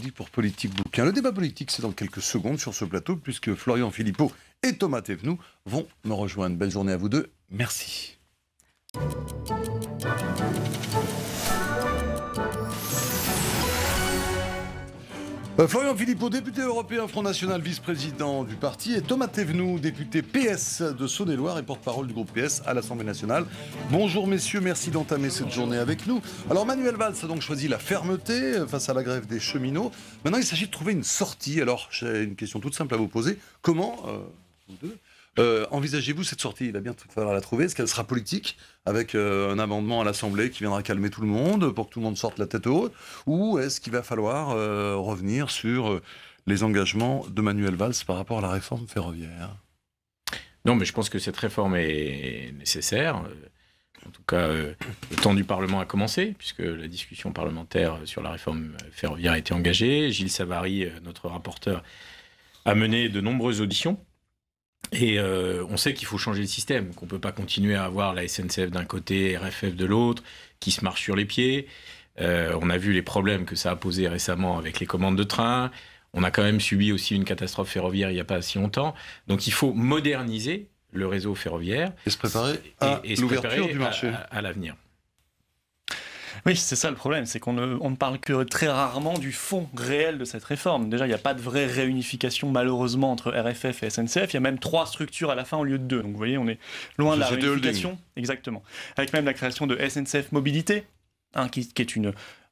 l'après-midi pour Politique Bouquin. Le débat politique, c'est dans quelques secondes sur ce plateau, puisque Florian Philippot et Thomas Thévenoud vont me rejoindre. Belle journée à vous deux. Merci. Florian Philippot, député européen Front National, vice-président du parti, et Thomas Thévenoud, député PS de Saône-et-Loire et porte-parole du groupe PS à l'Assemblée nationale. Bonjour messieurs, merci d'entamer cette journée avec nous. Alors Manuel Valls a donc choisi la fermeté face à la grève des cheminots. Maintenant il s'agit de trouver une sortie. Alors j'ai une question toute simple à vous poser. Comment, vous deux, envisagez-vous cette sortie? Il va bien falloir la trouver. Est-ce qu'elle sera politique, avec un amendement à l'Assemblée qui viendra calmer tout le monde, pour que tout le monde sorte la tête haute? Ou est-ce qu'il va falloir revenir sur les engagements de Manuel Valls par rapport à la réforme ferroviaire? Non, mais je pense que cette réforme est nécessaire. En tout cas, le temps du Parlement a commencé, puisque la discussion parlementaire sur la réforme ferroviaire a été engagée. Gilles Savary, notre rapporteur, a mené de nombreuses auditions. Et on sait qu'il faut changer le système, qu'on ne peut pas continuer à avoir la SNCF d'un côté, RFF de l'autre, qui se marchent sur les pieds. On a vu les problèmes que ça a posé récemment avec les commandes de train. On a quand même subi aussi une catastrophe ferroviaire il n'y a pas si longtemps. Donc il faut moderniser le réseau ferroviaire. Et se préparer à l'ouverture du marché. À l'avenir. Oui, c'est ça le problème, c'est qu'on ne parle que très rarement du fond réel de cette réforme. Déjà, il n'y a pas de vraie réunification, malheureusement, entre RFF et SNCF. Il y a même 3 structures à la fin au lieu de 2. Donc vous voyez, on est loin de la réunification. Holding. Exactement. Avec même la création de SNCF Mobilité, qui est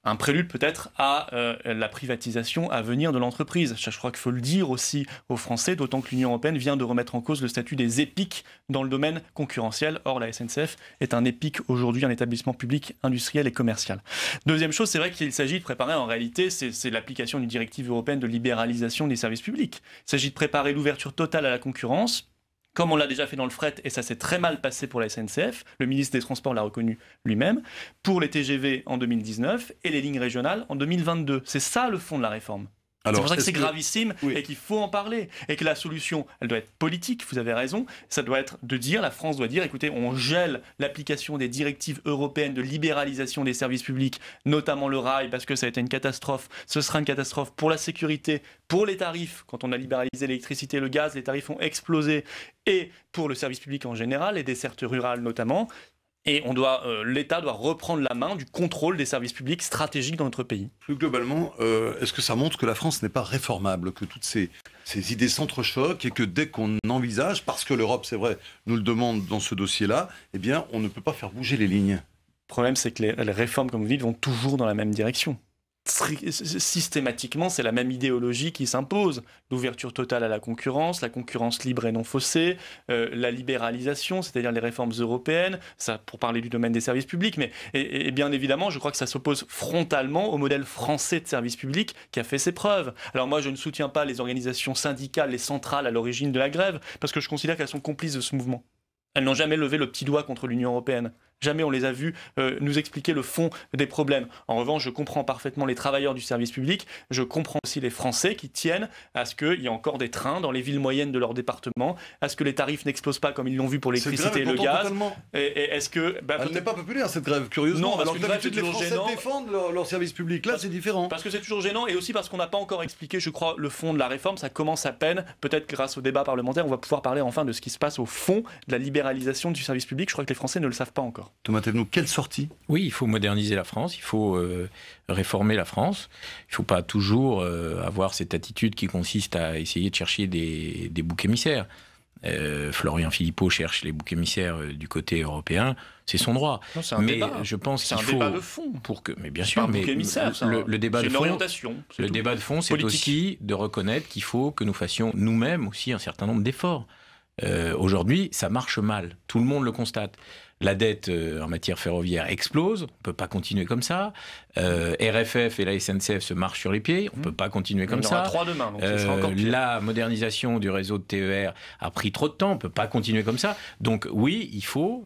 un prélude peut-être à la privatisation à venir de l'entreprise. Je crois qu'il faut le dire aussi aux Français, d'autant que l'Union européenne vient de remettre en cause le statut des EPIC dans le domaine concurrentiel. Or, la SNCF est un EPIC aujourd'hui, un établissement public industriel et commercial. Deuxième chose, c'est vrai qu'il s'agit de préparer, en réalité, c'est l'application d'une directive européenne de libéralisation des services publics. Il s'agit de préparer l'ouverture totale à la concurrence, comme on l'a déjà fait dans le fret, et ça s'est très mal passé pour la SNCF, le ministre des Transports l'a reconnu lui-même, pour les TGV en 2019 et les lignes régionales en 2022. C'est ça le fond de la réforme. C'est pour ça que c'est gravissime et qu'il faut en parler. Et que la solution, elle doit être politique, vous avez raison. Ça doit être de dire, la France doit dire, écoutez, on gèle l'application des directives européennes de libéralisation des services publics, notamment le rail, parce que ça a été une catastrophe. Ce sera une catastrophe pour la sécurité, pour les tarifs. Quand on a libéralisé l'électricité et le gaz, les tarifs ont explosé. Et pour le service public en général, les dessertes rurales notamment. Et l'État doit reprendre la main du contrôle des services publics stratégiques dans notre pays. Plus globalement, est-ce que ça montre que la France n'est pas réformable, que toutes ces idées s'entrechoquent et que dès qu'on envisage, parce que l'Europe, c'est vrai, nous le demande dans ce dossier-là, eh bien, on ne peut pas faire bouger les lignes? Le problème, c'est que les réformes, comme vous dites, vont toujours dans la même direction. Systématiquement, c'est la même idéologie qui s'impose. L'ouverture totale à la concurrence libre et non faussée, la libéralisation, c'est-à-dire les réformes européennes, ça pour parler du domaine des services publics, mais et bien évidemment, je crois que ça s'oppose frontalement au modèle français de service public qui a fait ses preuves. Alors moi, je ne soutiens pas les organisations syndicales, les centrales à l'origine de la grève, parce que je considère qu'elles sont complices de ce mouvement. Elles n'ont jamais levé le petit doigt contre l'Union européenne. Jamais on les a vus nous expliquer le fond des problèmes. En revanche, je comprends parfaitement les travailleurs du service public. Je comprends aussi les Français qui tiennent à ce qu'il y ait encore des trains dans les villes moyennes de leur département, à ce que les tarifs n'explosent pas comme ils l'ont vu pour l'électricité et le gaz. Et est-ce que elle n'est pas populaire cette grève, curieusement. Non, alors que d'habitude les Français défendent leur service public. Là, c'est différent. Parce que c'est toujours gênant et aussi parce qu'on n'a pas encore expliqué, je crois, le fond de la réforme. Ça commence à peine. Peut-être grâce au débat parlementaire, on va pouvoir parler enfin de ce qui se passe au fond de la libéralisation du service public. Je crois que les Français ne le savent pas encore. Thomas Thévenoud, quelle sortie? Oui, il faut moderniser la France, il faut réformer la France. Il ne faut pas toujours avoir cette attitude qui consiste à essayer de chercher des boucs émissaires. Florian Philippot cherche les boucs émissaires du côté européen, c'est son droit. Non, c'est un débat. Je pense qu'il faut débat de fond. Mais bien sûr, mais le débat de fond, le débat de fond, c'est aussi de reconnaître qu'il faut que nous fassions nous-mêmes aussi un certain nombre d'efforts. Aujourd'hui, ça marche mal. Tout le monde le constate. La dette en matière ferroviaire explose, on ne peut pas continuer comme ça. RFF et la SNCF se marchent sur les pieds, on ne peut pas continuer comme ça. Il y en aura 3 demain, donc ça sera encore pire. La modernisation du réseau de TER a pris trop de temps, on ne peut pas continuer comme ça. Donc oui, il faut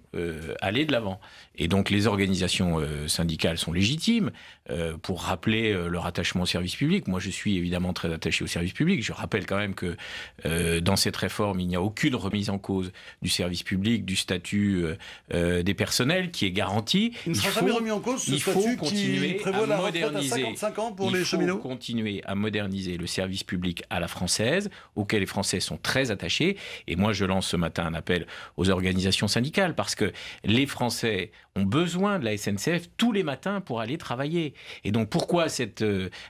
aller de l'avant. Et donc les organisations syndicales sont légitimes pour rappeler leur attachement au service public. Moi, je suis évidemment très attaché au service public. Je rappelle quand même que dans cette réforme, il n'y a aucune remise en cause du service public, du statut des personnels qui est garanti. Il ne sera jamais remis en cause ce statut qui prévoit la retraite à 55 ans pour les cheminots. Il faut continuer à moderniser le service public à la française, auquel les Français sont très attachés. Et moi, je lance ce matin un appel aux organisations syndicales, parce que les Français ont besoin de la SNCF tous les matins pour aller travailler. Et donc, pourquoi cette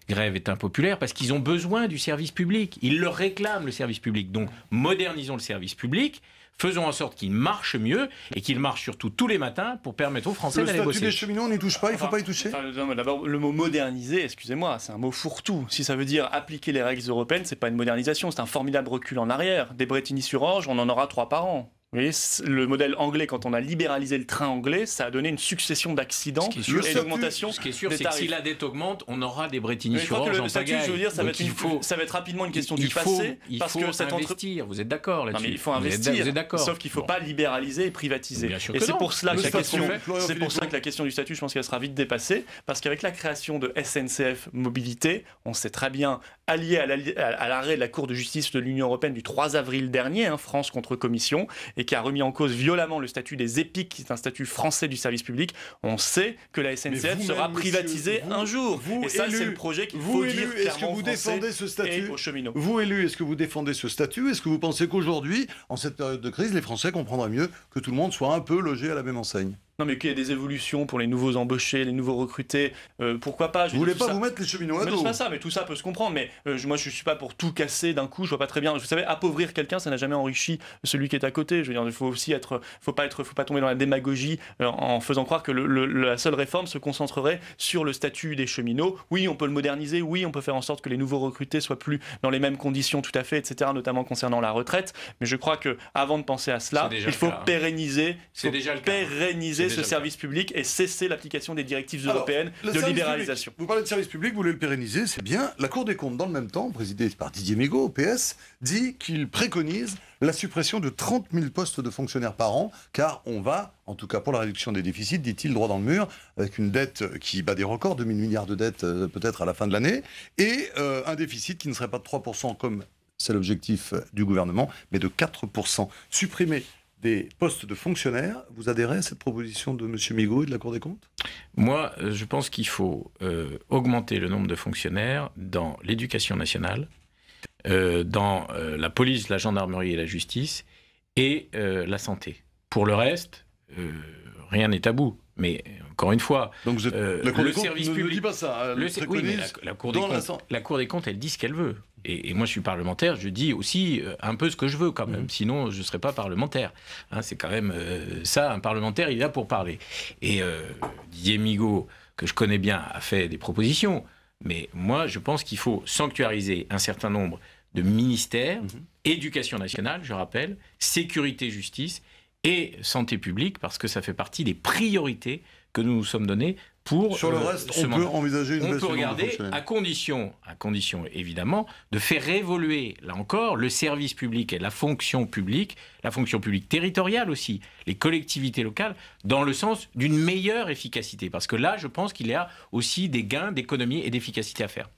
grève est impopulaire? Parce qu'ils ont besoin du service public. Ils le réclament, le service public. Donc, modernisons le service public. Faisons en sorte qu'il marche mieux et qu'il marche surtout tous les matins pour permettre aux Français d'aller bosser. Le statut des cheminots, on n'y touche pas, il ne faut pas y toucher. D'abord, le mot moderniser, excusez-moi, c'est un mot fourre-tout. Si ça veut dire appliquer les règles européennes, c'est pas une modernisation, c'est un formidable recul en arrière. Des Brétigny-sur-Orge, on en aura 3 par an. Vous voyez, le modèle anglais, quand on a libéralisé le train anglais, ça a donné une succession d'accidents et d'augmentation. Ce qui est sûr, c'est que si la dette augmente, on aura des Brétigny-sur-Orge en pagaille. Je veux dire, ça va être rapidement une question du passé. Il faut investir, vous êtes d'accord là-dessus? Non, mais il faut investir, vous êtes d'accord. Sauf qu'il ne faut pas libéraliser et privatiser. Et c'est pour cela que la question du statut, je pense qu'elle sera vite dépassée, parce qu'avec la création de SNCF Mobilité, on sait très bien, allié à l'arrêt de la Cour de justice de l'Union européenne du 3 avril dernier, France contre Commission, et qui a remis en cause violemment le statut des EPIC, qui est un statut français du service public, on sait que la SNCF sera privatisée un jour. Et ça, c'est le projet qu'il faut dire clairement aux Français et aux cheminots. Vous, élus, est-ce que vous défendez ce statut? Est-ce que vous pensez qu'aujourd'hui, en cette période de crise, les Français comprendraient mieux que tout le monde soit un peu logé à la même enseigne? Non, mais qu'il y ait des évolutions pour les nouveaux embauchés, les nouveaux recrutés, pourquoi pas? Vous voulez pas vous mettre les cheminots à dos? C'est pas ça, mais tout ça peut se comprendre. Mais moi, je suis pas pour tout casser d'un coup. Je vois pas très bien. Vous savez, appauvrir quelqu'un, ça n'a jamais enrichi celui qui est à côté. Je veux dire, il faut aussi faut pas tomber dans la démagogie en faisant croire que la seule réforme se concentrerait sur le statut des cheminots. Oui, on peut le moderniser. Oui, on peut faire en sorte que les nouveaux recrutés soient plus dans les mêmes conditions, tout à fait, etc. Notamment concernant la retraite. Mais je crois que avant de penser à cela, il faut pérenniser ce service public et cesser l'application des directives européennes de libéralisation. Vous parlez de service public, vous voulez le pérenniser, c'est bien. La Cour des comptes, dans le même temps, présidée par Didier Migaud, au PS, dit qu'il préconise la suppression de 30 000 postes de fonctionnaires par an, car on va, en tout cas pour la réduction des déficits, dit-il, droit dans le mur, avec une dette qui bat des records, 2000 milliards de dettes peut-être à la fin de l'année, et un déficit qui ne serait pas de 3% comme c'est l'objectif du gouvernement, mais de 4%. Supprimer des postes de fonctionnaires, vous adhérez à cette proposition de M. Migaud et de la Cour des comptes? Moi, je pense qu'il faut augmenter le nombre de fonctionnaires dans l'éducation nationale, dans la police, la gendarmerie et la justice, et la santé. Pour le reste, rien n'est tabou. Mais encore une fois, donc vous êtes, la Cour des comptes ne dit pas ça. Oui, mais la Cour des comptes, elle dit ce qu'elle veut. Et moi, je suis parlementaire, je dis aussi un peu ce que je veux quand même. Sinon, je ne serais pas parlementaire. C'est quand même ça, un parlementaire, il est là pour parler. Et Didier Migaud, que je connais bien, a fait des propositions. Mais moi, je pense qu'il faut sanctuariser un certain nombre de ministères, éducation nationale, je rappelle, sécurité, justice et santé publique, parce que ça fait partie des priorités que nous nous sommes données pour... Sur le reste, on peut envisager une baisse du nombre de regarder, à condition évidemment, de faire évoluer, là encore, le service public et la fonction publique territoriale aussi, les collectivités locales, dans le sens d'une meilleure efficacité. Parce que là, je pense qu'il y a aussi des gains d'économie et d'efficacité à faire.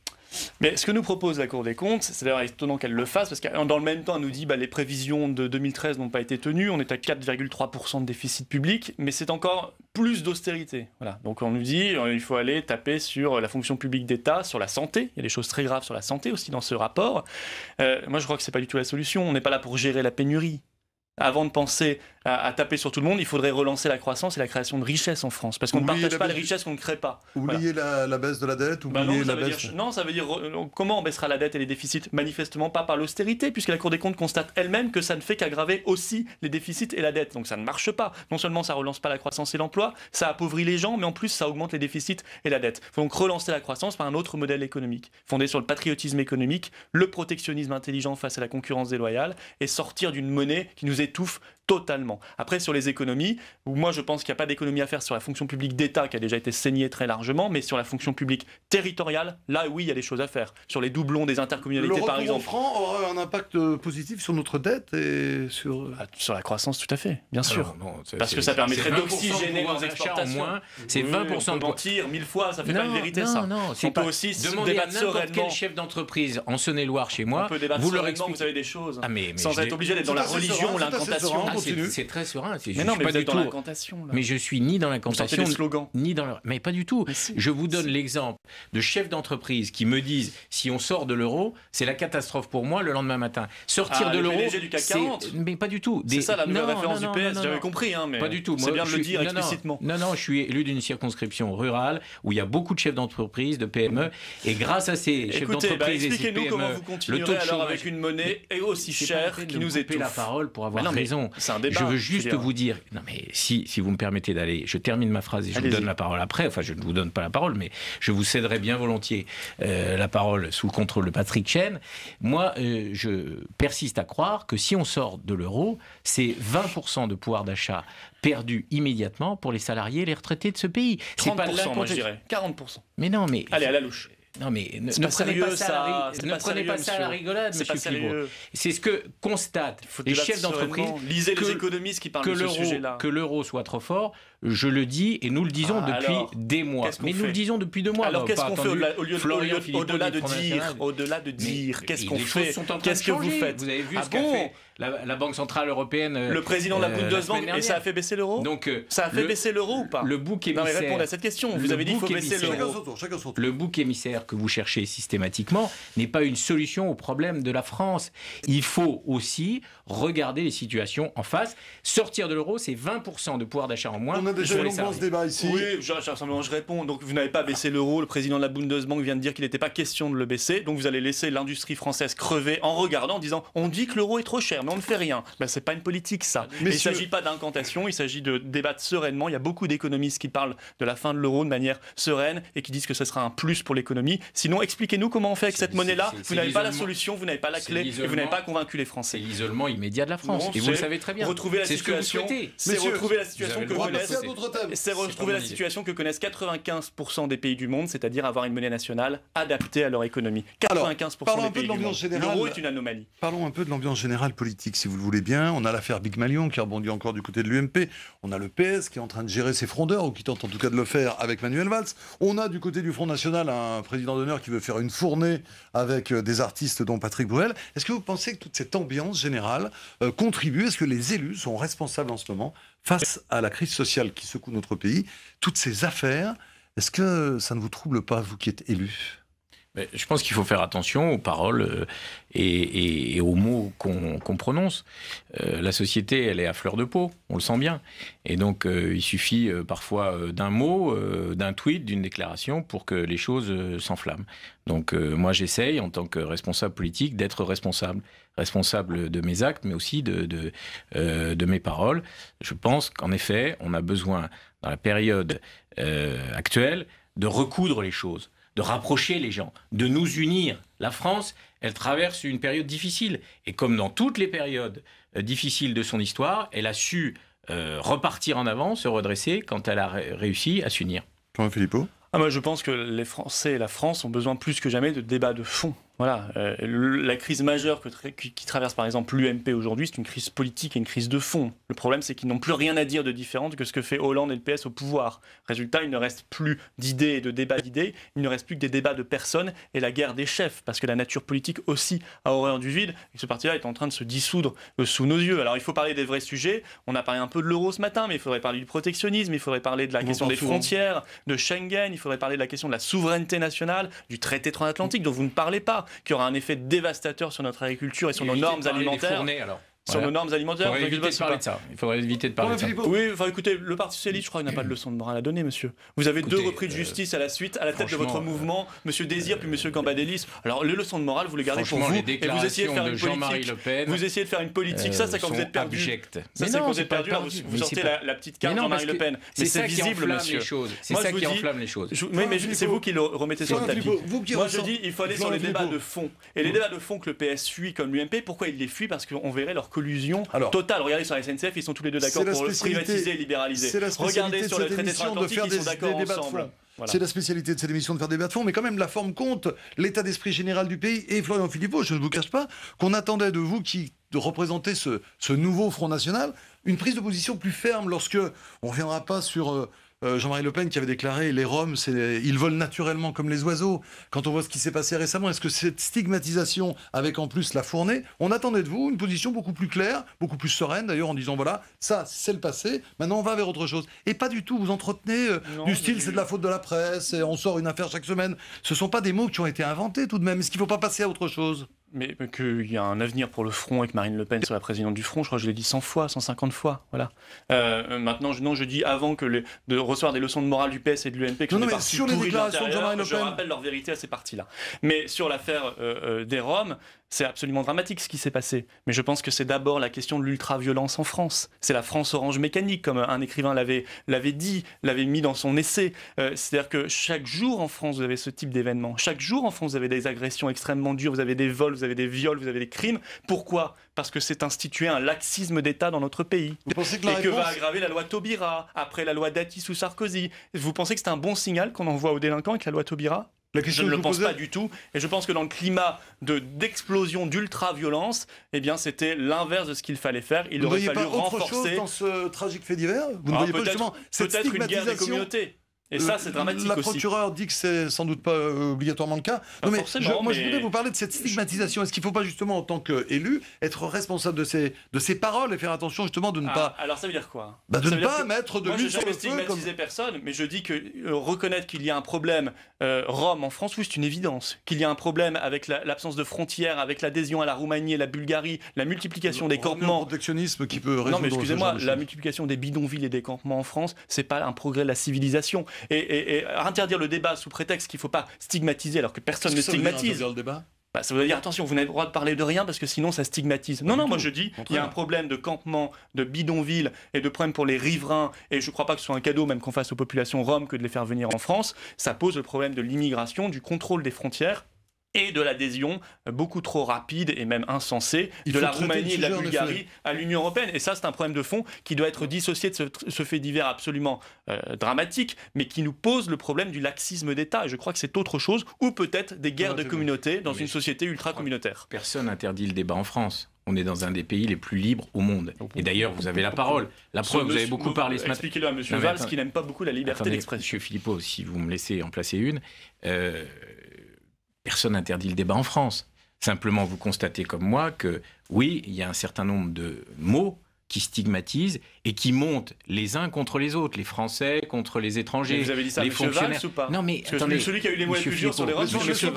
Mais ce que nous propose la Cour des comptes, c'est d'ailleurs étonnant qu'elle le fasse, parce que dans le même temps, elle nous dit les prévisions de 2013 n'ont pas été tenues, on est à 4,3% de déficit public, mais c'est encore plus d'austérité. Voilà. Donc on nous dit il faut aller taper sur la fonction publique d'État, sur la santé. Il y a des choses très graves sur la santé aussi dans ce rapport. Moi, je crois que c'est pas du tout la solution. On n'est pas là pour gérer la pénurie. Avant de penser à taper sur tout le monde, il faudrait relancer la croissance et la création de richesses en France. Parce qu'on ne partage pas les richesses qu'on ne crée pas. Oublier la baisse de la dette, non, ça veut dire comment on baissera la dette et les déficits? Manifestement pas par l'austérité, puisque la Cour des comptes constate elle-même que ça ne fait qu'aggraver aussi les déficits et la dette. Donc ça ne marche pas. Non seulement ça ne relance pas la croissance et l'emploi, ça appauvrit les gens, mais en plus ça augmente les déficits et la dette. Il faut donc relancer la croissance par un autre modèle économique, fondé sur le patriotisme économique, le protectionnisme intelligent face à la concurrence déloyale, et sortir d'une monnaie qui nous étouffe totalement. Après, sur les économies, où moi je pense qu'il n'y a pas d'économie à faire sur la fonction publique d'État qui a déjà été saignée très largement, mais sur la fonction publique territoriale, là oui, il y a des choses à faire. Sur les doublons des intercommunalités par exemple. Le retour au franc aura un impact positif sur notre dette et sur... Sur la croissance, tout à fait, bien sûr. Non, parce que ça permettrait d'oxygéner nos exportations. C'est 20% on peut mentir 1000 fois, ça fait pas une vérité ça. On peut aussi demander à n'importe quel chef d'entreprise en en Saône-et-Loire chez moi, vous leur expliquez, vous savez des choses, sans être obligé d'être dans la religion ou l'incantation. continue. C'est très serein. Mais non, mais vous êtes dans l'incantation. Mais je suis ni dans l'incantation, ni dans le... Mais pas du tout. Si. Je vous donne l'exemple de chefs d'entreprise qui me disent, si on sort de l'euro, c'est la catastrophe pour moi le lendemain matin. Sortir de l'euro, du CAC 40. Mais pas du tout. C'est ça la nouvelle référence du PS, j'avais compris. Mais pas du tout. C'est bien de le dire explicitement. Non, je suis élu d'une circonscription rurale où il y a beaucoup de chefs d'entreprise, de PME, et grâce à ces chefs d'entreprise et ces PME, expliquez-nous comment vous continuerez alors avec une monnaie aussi chère qui nous étouffe. La parole pour avoir raison. C'est un débat. Je veux juste vous dire, non mais si vous me permettez d'aller, je termine ma phrase et je vous donne la parole après. Enfin, je ne vous donne pas la parole, mais je vous céderai bien volontiers la parole sous le contrôle de Patrick Chen. Moi, je persiste à croire que si on sort de l'euro, c'est 20% de pouvoir d'achat perdu immédiatement pour les salariés et les retraités de ce pays. 30%, c'est pas moi je dirais. 40%. Mais non, mais... Allez, à la louche. Non mais ne prenez pas ça à la rigolade, monsieur Philippot. C'est ce que constatent les chefs d'entreprise. Lisez les économistes qui parlent de ce sujet-là. Que l'euro soit trop fort, je le dis et nous le disons depuis des mois. Mais nous le disons depuis 2 mois. Alors qu'est-ce qu'on fait au-delà de dire qu'est-ce qu'on fait? Qu'est-ce que vous faites? Vous avez vu ce qu'a fait la Banque Centrale Européenne, le président de la Bundesbank, et ça a fait baisser l'euro? Donc ça a fait baisser l'euro ou pas? Le bouc émissaire. Non mais répondez à cette question. Vous avez dit qu'il faut baisser l'euro. Le bouc émissaire que vous cherchez systématiquement n'est pas une solution au problème de la France. Il faut aussi regarder les situations en face. Sortir de l'euro, c'est 20% de pouvoir d'achat en moins. On a déjà eu longuement ce débat ici. Oui, je réponds. Donc vous n'avez pas baissé l'euro. Le président de la Bundesbank vient de dire qu'il n'était pas question de le baisser. Donc vous allez laisser l'industrie française crever en regardant, en disant on dit que l'euro est trop cher, mais on ne fait rien. Ben, c'est pas une politique ça. Il ne s'agit pas d'incantation, il s'agit de débattre sereinement. Il y a beaucoup d'économistes qui parlent de la fin de l'euro de manière sereine et qui disent que ce sera un plus pour l'économie. Sinon, expliquez-nous comment on fait avec cette monnaie-là. Vous n'avez pas la solution, vous n'avez pas la clé et vous n'avez pas convaincu les Français. C'est l'isolement immédiat de la France. Et vous le savez très bien. Retrouver la situation, c'est retrouver la situation que connaissent. C'est retrouver la situation que connaissent 95% des pays du monde, c'est-à-dire avoir une monnaie nationale adaptée à leur économie. 95% des pays du monde. L'euro est une anomalie. Parlons un peu de l'ambiance générale politique, si vous le voulez bien. On a l'affaire Big Malion qui rebondit encore du côté de l'UMP. On a le PS qui est en train de gérer ses frondeurs, ou qui tente en tout cas de le faire avec Manuel Valls. On a du côté du Front National un président d'honneur qui veut faire une fournée avec des artistes dont Patrick Bruel. Est-ce que vous pensez que toute cette ambiance générale contribue? Est-ce que les élus sont responsables en ce moment face à la crise sociale qui secoue notre pays? Toutes ces affaires, est-ce que ça ne vous trouble pas, vous qui êtes élu? Je pense qu'il faut faire attention aux paroles et aux mots qu'on prononce. La société, elle est à fleur de peau, on le sent bien. Et donc, il suffit parfois d'un mot, d'un tweet, d'une déclaration pour que les choses s'enflamment. Donc, moi, j'essaye, en tant que responsable politique, d'être responsable de mes actes, mais aussi de mes paroles. Je pense qu'en effet, on a besoin, dans la période actuelle, de recoudre les choses, de rapprocher les gens, de nous unir. La France, elle traverse une période difficile. Et comme dans toutes les périodes difficiles de son histoire, elle a su repartir en avant, se redresser quand elle a réussi à s'unir. Thomas Philippot ? Moi, je pense que les Français et la France ont besoin plus que jamais de débats de fond. Voilà, la crise majeure qui traverse par exemple l'UMP aujourd'hui, c'est une crise politique et une crise de fond. Le problème, c'est qu'ils n'ont plus rien à dire de différent que ce que fait Hollande et le PS au pouvoir. Résultat, il ne reste plus d'idées et de débats d'idées, il ne reste plus que des débats de personnes et la guerre des chefs, parce que la nature politique aussi a horreur du vide, et ce parti-là est en train de se dissoudre sous nos yeux. Alors il faut parler des vrais sujets, on a parlé un peu de l'euro ce matin, mais il faudrait parler du protectionnisme, il faudrait parler de la question des frontières, de Schengen, il faudrait parler de la question de la souveraineté nationale, du traité transatlantique dont vous ne parlez pas, qui aura un effet dévastateur sur notre agriculture et sur nos normes alimentaires. Sur nos normes alimentaires, il faudrait éviter de parler de ça. Oui, enfin écoutez, le Parti Socialiste, je crois, n'a pas de leçon de morale à donner, monsieur. Vous avez 2 repris de justice à la suite, à la tête de votre mouvement, monsieur Désir puis monsieur Cambadélis. Alors les leçons de morale, vous les gardez pour vous, et vous essayez de faire une politique. Vous essayez de faire une politique, ça c'est quand vous êtes perdu. Ça c'est quand vous êtes perdu, vous sortez la petite carte Jean-Marie Le Pen. Mais c'est visible, monsieur. C'est ça qui enflamme les choses. Oui, mais c'est vous qui le remettez sur le tapis. Moi je dis, il faut aller sur les débats de fond. Et les débats de fond que le PS fuit comme l'UMP, pourquoi il les fuit? Parce qu'on verrait leur collusion totale. Regardez sur la SNCF, ils sont tous les deux d'accord pour privatiser et libéraliser. Regardez sur le traité transatlantique, ils sont d'accord ensemble. Voilà. C'est la spécialité de cette émission de faire des débats de fond, mais quand même la forme compte, l'état d'esprit général du pays. Et Florian Philippot, je ne vous cache pas qu'on attendait de vous de représenter ce nouveau Front National une prise de position plus ferme lorsque on ne reviendra pas sur Jean-Marie Le Pen qui avait déclaré les Roms, ils volent naturellement comme les oiseaux. Quand on voit ce qui s'est passé récemment, est-ce que cette stigmatisation, avec en plus la fournée, on attendait de vous une position beaucoup plus claire, beaucoup plus sereine d'ailleurs, en disant voilà, ça c'est le passé, maintenant on va vers autre chose. Et pas du tout, vous entretenez du style c'est de la faute de la presse, et on sort une affaire chaque semaine. Ce ne sont pas des mots qui ont été inventés tout de même. Est-ce qu'il ne faut pas passer à autre chose ? Mais qu'il y a un avenir pour le Front avec Marine Le Pen sur la présidente du Front, je crois que je l'ai dit 100 fois, 150 fois, voilà. Maintenant, je dis avant de recevoir des leçons de morale du PS et de l'UMP que non, mais sur les déclarations de Jean-Marie Le Pen, je rappelle leur vérité à ces partis-là. Mais sur l'affaire des Roms, c'est absolument dramatique ce qui s'est passé. Mais je pense que c'est d'abord la question de l'ultra-violence en France. C'est la France orange mécanique, comme un écrivain l'avait dit, l'avait mis dans son essai. C'est-à-dire que chaque jour en France, vous avez ce type d'événement. Chaque jour en France, vous avez des agressions extrêmement dures, vous avez des vols, vous avez des viols, vous avez des crimes. Pourquoi ? Parce que c'est institué un laxisme d'État dans notre pays. Vous pensez que que va aggraver la loi Taubira, après la loi Dati sous Sarkozy. Vous pensez que c'est un bon signal qu'on envoie aux délinquants avec la loi Taubira ? Je ne le pense pas du tout. Et je pense que dans le climat d'explosion, d'ultra-violence, eh bien, c'était l'inverse de ce qu'il fallait faire. Il aurait fallu renforcer... Vous ne voyez pas autre chose dans ce tragique fait divers ? Vous ne voyez pas justement cette peut-être une guerre des communautés. Et ça, c'est dramatique aussi. La procureure dit que c'est sans doute pas obligatoirement le cas. Non, mais je voudrais vous parler de cette stigmatisation. Est-ce qu'il ne faut pas justement, en tant qu'élu, être responsable de ces paroles et faire attention justement de ne pas... Alors ça veut dire quoi ? De ne pas mettre de l'huile sur le feu. Moi, je n'ai jamais stigmatisé personne, mais je dis que reconnaître qu'il y a un problème Rome en France, oui, c'est une évidence. Qu'il y a un problème avec l'absence de frontières, avec l'adhésion à la Roumanie et la Bulgarie, la multiplication des campements... Le protectionnisme qui peut résoudre... Non, mais excusez-moi, la multiplication des bidonvilles et des campements en France, c'est pas un progrès de la civilisation. Et interdire le débat sous prétexte qu'il ne faut pas stigmatiser alors que personne ne stigmatise. Ça veut dire le débat ? Ça veut dire attention, vous n'avez pas le droit de parler de rien parce que sinon ça stigmatise. Non, moi je dis il y a un problème de campement, de bidonville et de problème pour les riverains. Et je ne crois pas que ce soit un cadeau même qu'on fasse aux populations roms que de les faire venir en France. Ça pose le problème de l'immigration, du contrôle des frontières et de l'adhésion beaucoup trop rapide et même insensée de la Roumanie et de la Bulgarie à l'Union européenne. Et ça, c'est un problème de fond qui doit être dissocié de ce fait divers absolument dramatique, mais qui nous pose le problème du laxisme d'État. Et je crois que c'est autre chose, ou peut-être des guerres de communautés dans une société ultra-communautaire. Personne n'interdit le débat en France. On est dans un des pays les plus libres au monde. Et d'ailleurs, vous avez la parole. La preuve, vous avez beaucoup parlé ce matin. Expliquez-le à M. Valls, qui n'aime pas beaucoup la liberté d'expression. M. Philippot, si vous me laissez en placer une... Personne n'interdit le débat en France. Simplement, vous constatez comme moi que, oui, il y a un certain nombre de mots qui stigmatisent et qui montent les uns contre les autres, les Français contre les étrangers. Mais vous avez dit ça à M. Valls ou pas ? Non, mais attendez, celui qui a eu les mots les plus durs sur les Roms, c'est M.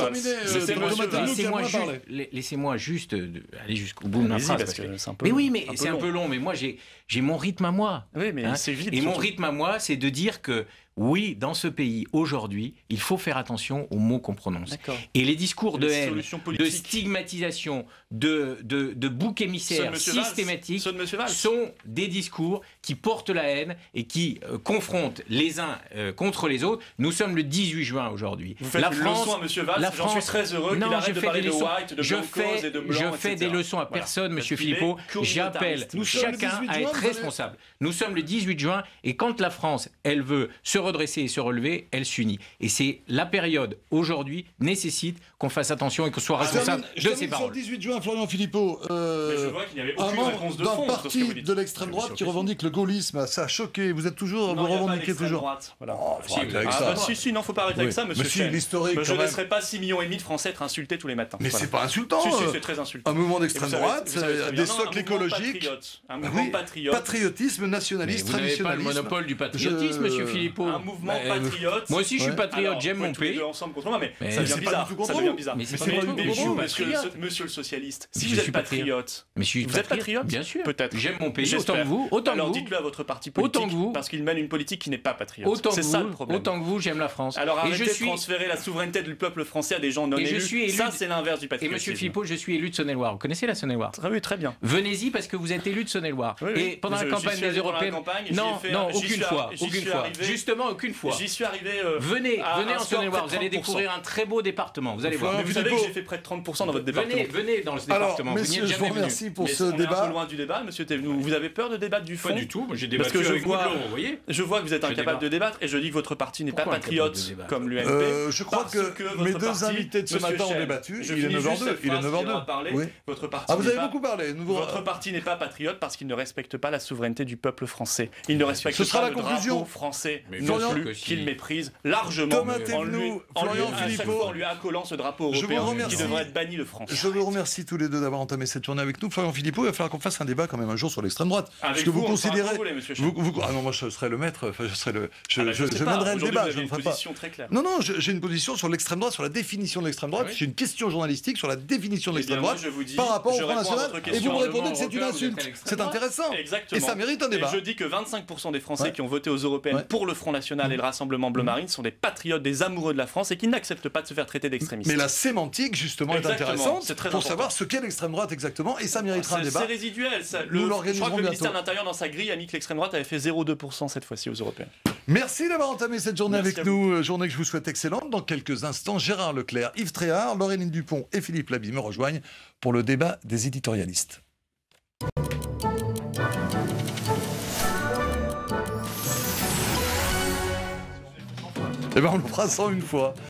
Valls. Laissez-moi juste aller jusqu'au bout de ma phrase. Mais oui, mais c'est un peu long, mais moi j'ai mon rythme à moi. Oui, mais c'est vite. Et mon rythme à moi, c'est de dire que oui, dans ce pays, aujourd'hui, il faut faire attention aux mots qu'on prononce. Et les discours de haine, de stigmatisation, de bouc émissaire systématique sont des discours qui portent la haine et qui confrontent les uns contre les autres. Nous sommes le 18 juin aujourd'hui. Vous faites une leçon à M. Valls, j'en suis très heureux qu'il arrête de parler de white, de blancos et de blanc, Je fais des leçons à personne, M. Philippot. J'appelle chacun à être responsable. Nous sommes le 18 juin et quand la France, elle veut se redresser et se relever, elle s'unit. Et c'est la période aujourd'hui nécessite qu'on fasse attention et qu'on soit responsable de ses paroles. Sur le 18 juin, Florian Philippot, un membre d'un parti de l'extrême droite qui revendique le gaullisme, ça a choqué. Vous êtes toujours, vous revendiquez toujours. Si, non, faut pas arrêter avec ça, monsieur. Monsieur, l'historique. Je ne laisserai pas 6,5 millions de Français être insultés tous les matins. Mais c'est pas insultant. Si, c'est très insultant. Un mouvement d'extrême droite, des socles écologiques, un mouvement patriote, patriotisme, nationaliste, traditionnalisme. Vous n'avez pas le monopole du patriotisme, monsieur Philippot. Un mouvement patriote. Moi aussi, je suis patriote, j'aime mon pays. Ensemble contre moi, mais ça devient bizarre. Ça devient bizarre. Mais c'est pas du tout monsieur le socialiste. Si vous êtes patriote, vous êtes patriote, bien sûr. Peut-être. J'aime mon pays autant que vous. Alors dites-le à votre parti politique, parce qu'il mène une politique qui n'est pas patriote. C'est ça le problème. Autant que vous, j'aime la France. Alors arrêtez de transférer la souveraineté du peuple français à des gens non élus. Ça, c'est l'inverse du patriotisme. Et monsieur Philippot, je suis élu de Saône-et-Loire. Vous connaissez la Saône-et-Loire? Oui, très bien. Venez-y parce que vous êtes élu de Saône-et-Loire. Et pendant la campagne des européennes, non, aucune fois. Justement, aucune fois. J'y suis arrivé. Venez en Saône-et-Loire, vous allez découvrir un très beau département, vous allez voir. Mais vous savez que j'ai fait près de 30% dans votre département. Venez dans ce département. Alors, messieurs, je vous remercie pour ce débat. Un peu loin du débat, monsieur Thévenoud. Vous avez peur de débattre du fond. Pas du tout. Moi, j'ai Parce débattu que avec vous, vous voyez. Je vois que vous êtes incapable de débattre et je dis que votre parti n'est pas Pourquoi patriote incapable de débattre comme l'UMP. Je crois que mes deux invités de ce matin ont débattu. Il est 9h02. Il est 9h02. Oui. Votre parti Ah, vous avez beaucoup parlé. Votre parti n'est pas patriote parce qu'il ne respecte pas la souveraineté du peuple français. Il ne respecte pas le drapeau français non plus, qu'il méprise largement en lui accolant ce drapeau européen qui devrait être banni de France. Je vous remercie tous les deux d'avoir entamé cette journée avec nous. Florian Philippot, il va falloir qu'on fasse un débat quand même un jour sur l'extrême droite. Avec vous, considérez... Ah non, moi je serai le maître. Enfin, je mènerai le débat. Je ne ferai pas. Très claire. Non, j'ai une position sur l'extrême droite, sur la définition de l'extrême droite. C'est une question journalistique sur la définition de l'extrême droite par rapport au Front National. Et vous me répondez que c'est une insulte. C'est intéressant. Exactement. Et ça mérite un débat. Et je dis que 25% des Français qui ont voté aux européennes pour le Front National et le Rassemblement Bleu Marine sont des patriotes, des amoureux de la France et qui n'acceptent pas de se faire traiter d'extrémistes. Mais la sémantique, justement, est intéressante pour savoir ce qu'est l'extrême droite exactement. Et ça méritera un débat. C'est résiduel. Nous je l'organiserons crois que le bientôt. ministère de l'Intérieur, dans sa grille, a mis que l'extrême droite avait fait 0,2% cette fois-ci aux européennes. Merci d'avoir entamé cette journée Merci avec nous. Journée que je vous souhaite excellente. Dans quelques instants, Gérard Leclerc, Yves Tréhard, Laureline Dupont et Philippe Laby me rejoignent pour le débat des éditorialistes. Eh bien, on le fera 101 fois.